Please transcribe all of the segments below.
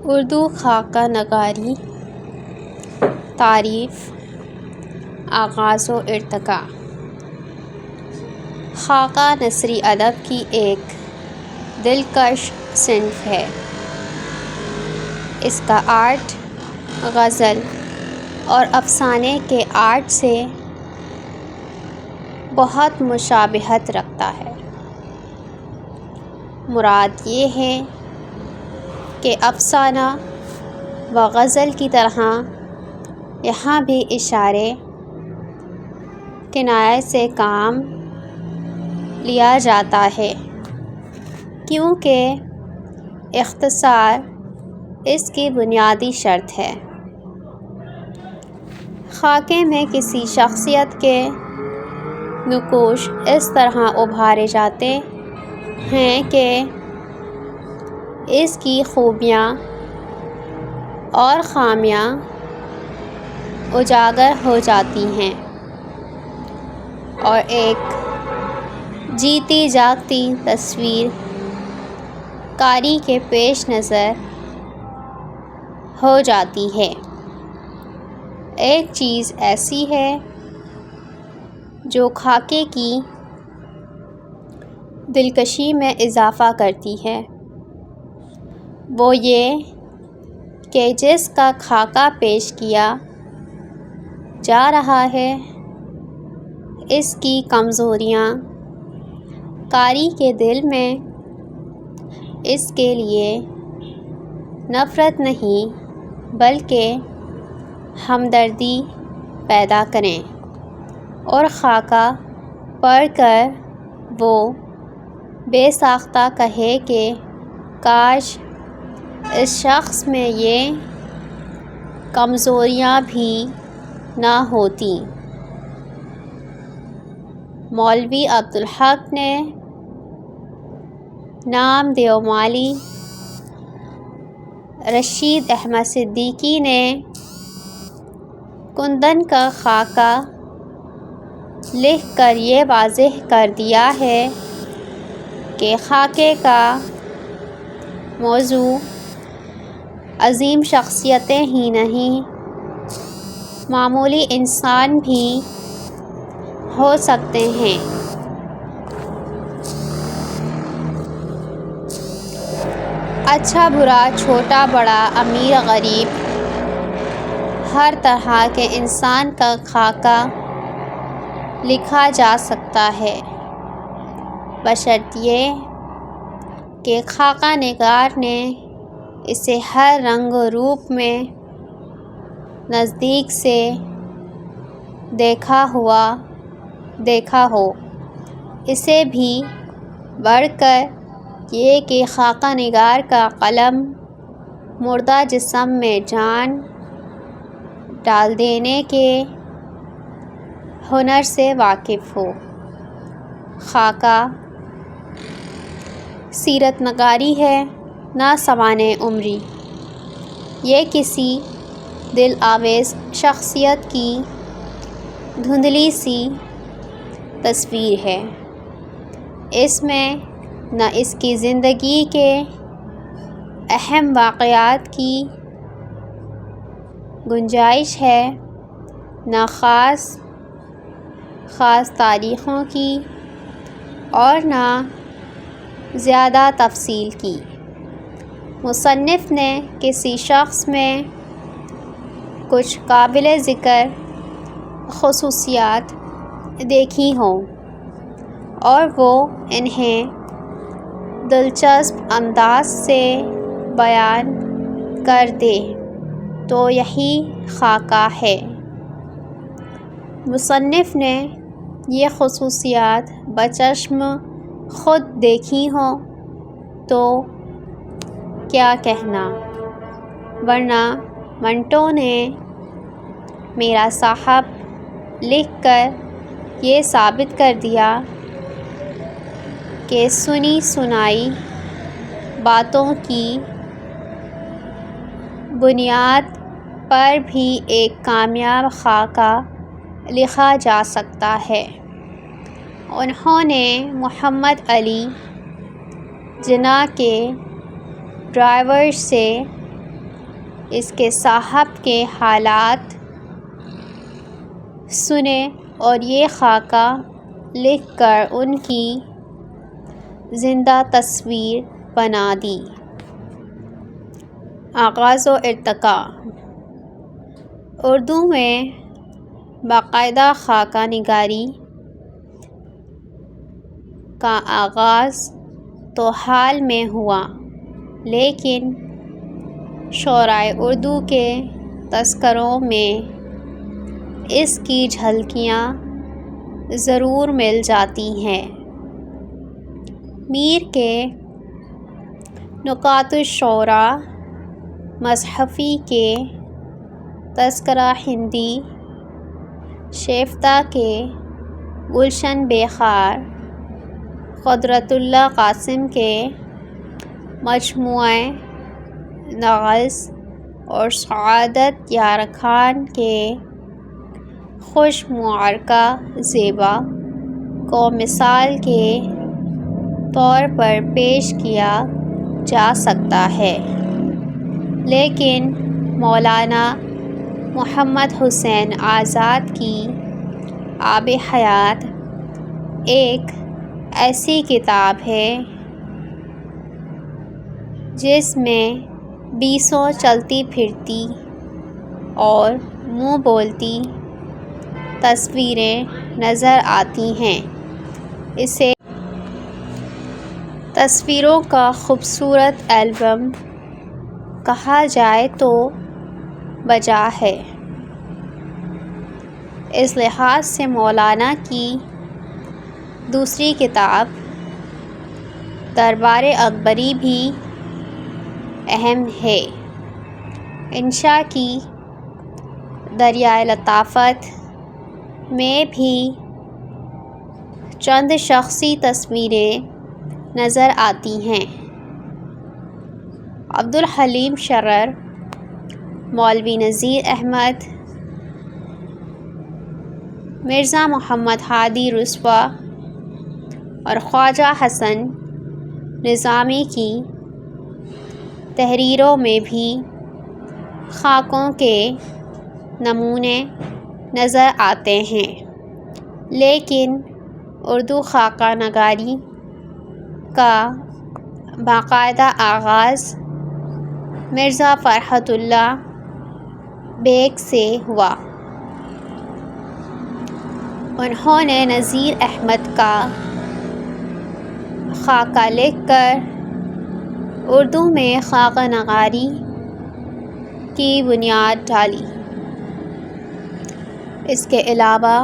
اردو خاکہ نگاری، تعریف، آغاز و ارتقاء۔ خاکہ نثری ادب کی ایک دلکش صنف ہے۔ اس کا آرٹ غزل اور افسانے کے آرٹ سے بہت مشابہت رکھتا ہے۔ مراد یہ ہے کہ افسانہ و غزل کی طرح یہاں بھی اشارے کنایہ سے کام لیا جاتا ہے، کیونکہ اختصار اس کی بنیادی شرط ہے۔ خاکے میں کسی شخصیت کے نقوش اس طرح ابھارے جاتے ہیں کہ اس کی خوبیاں اور خامیاں اجاگر ہو جاتی ہیں اور ایک جیتی جاگتی تصویر قاری کے پیش نظر ہو جاتی ہے۔ ایک چیز ایسی ہے جو خاکے کی دلکشی میں اضافہ کرتی ہے، وہ یہ کہ جس کا خاکہ پیش کیا جا رہا ہے، اس کی کمزوریاں قاری کے دل میں اس کے لیے نفرت نہیں بلکہ ہمدردی پیدا کریں، اور خاکہ پڑھ کر وہ بے ساختہ کہے کہ کاش اس شخص میں یہ کمزوریاں بھی نہ ہوتیں۔ مولوی عبدالحق نے نام دیومالی، رشید احمد صدیقی نے کندن کا خاکہ لکھ کر یہ واضح کر دیا ہے کہ خاکے کا موضوع عظیم شخصیتیں ہی نہیں، معمولی انسان بھی ہو سکتے ہیں۔ اچھا برا، چھوٹا بڑا، امیر غریب، ہر طرح کے انسان کا خاکہ لکھا جا سکتا ہے، بشرط یہ کہ خاکہ نگار نے اسے ہر رنگ و روپ میں نزدیک سے دیکھا ہو۔ اسے بھی بڑھ کر یہ کہ خاکہ نگار کا قلم مردہ جسم میں جان ڈال دینے کے ہنر سے واقف ہو۔ خاکہ سیرت نگاری ہے، نہ سوانح عمری۔ یہ کسی دل آویز شخصیت کی دھندلی سی تصویر ہے۔ اس میں نہ اس کی زندگی کے اہم واقعات کی گنجائش ہے، نہ خاص تاریخوں کی، اور نہ زیادہ تفصیل کی۔ مصنف نے کسی شخص میں کچھ قابل ذکر خصوصیات دیکھی ہوں اور وہ انہیں دلچسپ انداز سے بیان کر دے تو یہی خاکہ ہے۔ مصنف نے یہ خصوصیات بچشم خود دیکھی ہوں تو کیا کہنا، ورنہ منٹو نے میرا صاحب لکھ کر یہ ثابت کر دیا کہ سنی سنائی باتوں کی بنیاد پر بھی ایک کامیاب خاکہ لکھا جا سکتا ہے۔ انہوں نے محمد علی جناح کے ڈرائیور سے اس کے صاحب کے حالات سنے اور یہ خاکہ لکھ کر ان کی زندہ تصویر بنا دی۔ آغاز و ارتقاء۔ اردو میں باقاعدہ خاکہ نگاری کا آغاز تو حال میں ہوا، لیکن شعرائے اردو کے تذکروں میں اس کی جھلکیاں ضرور مل جاتی ہیں۔ میر کے نکات الشعراء، مصحفی کے تذکرہ ہندی، شیفتہ کے گلشن بے خار، قدرت اللہ قاسم کے مجموعہ نغز اور سعادت یار خان کے خوش معرکہ زیبا کو مثال کے طور پر پیش کیا جا سکتا ہے، لیکن مولانا محمد حسین آزاد کی آب حیات ایک ایسی کتاب ہے جس میں بیسوں چلتی پھرتی اور منہ بولتی تصویریں نظر آتی ہیں۔ اسے تصویروں کا خوبصورت البم کہا جائے تو بجا ہے۔ اس لحاظ سے مولانا کی دوسری کتاب دربار اکبری بھی اہم ہے۔ انشا کی دریائے لطافت میں بھی چند شخصی تصویریں نظر آتی ہیں۔ عبدالحلیم شرر، مولوی نذیر احمد، مرزا محمد ہادی رسوا اور خواجہ حسن نظامی کی تحریروں میں بھی خاکوں کے نمونے نظر آتے ہیں، لیکن اردو خاکہ نگاری کا باقاعدہ آغاز مرزا فرحت اللہ بیگ سے ہوا۔ انہوں نے نذیر احمد کا خاکہ لکھ کر اردو میں خاکہ نگاری کی بنیاد ڈالی۔ اس کے علاوہ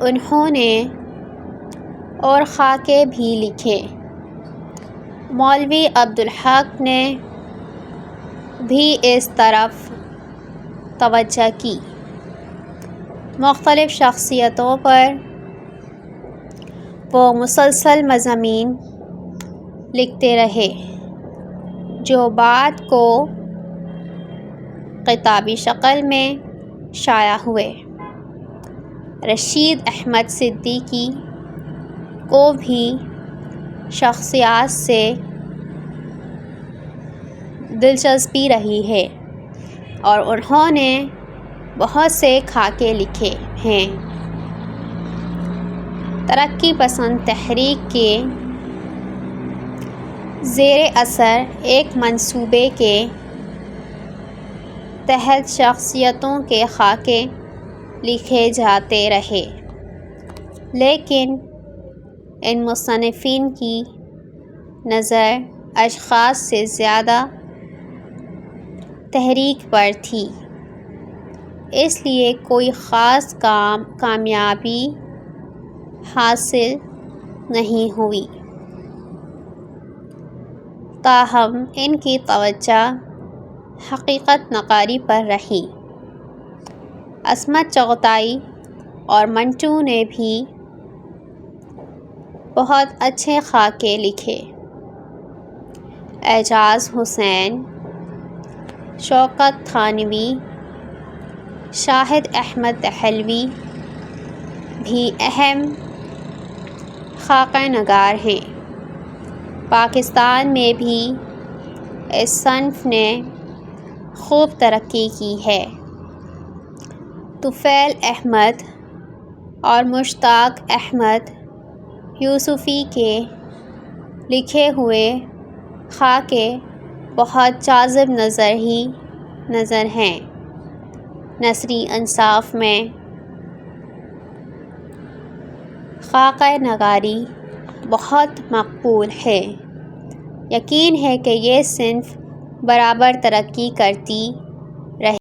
انہوں نے اور خاکے بھی لکھے۔ مولوی عبدالحق نے بھی اس طرف توجہ کی۔ مختلف شخصیتوں پر وہ مسلسل مضامین لکھتے رہے جو بعد کو کتابی شکل میں شائع ہوئے۔ رشید احمد صدیقی کو بھی شخصیات سے دلچسپی رہی ہے اور انہوں نے بہت سے خاکے لکھے ہیں۔ ترقی پسند تحریک کے زیر اثر ایک منصوبے کے تحت شخصیتوں کے خاکے لکھے جاتے رہے، لیکن ان مصنفین کی نظر اشخاص سے زیادہ تحریک پر تھی، اس لیے کوئی خاص کامیابی حاصل نہیں ہوئی۔ تاہم ان کی توجہ حقیقت نگاری پر رہی۔ عصمت چغتائی اور منٹو نے بھی بہت اچھے خاکے لکھے۔ اعجاز حسین، شوکت تھانوی، شاہد احمد دہلوی بھی اہم خاکہ نگار ہیں۔ پاکستان میں بھی اس صنف نے خوب ترقی کی ہے۔ طفیل احمد اور مشتاق احمد یوسفی کے لکھے ہوئے خاکے بہت جاذب نظر ہیں۔ نثری انصاف میں خاکہ نگاری بہت مقبول ہے۔ یقین ہے کہ یہ صنف برابر ترقی کرتی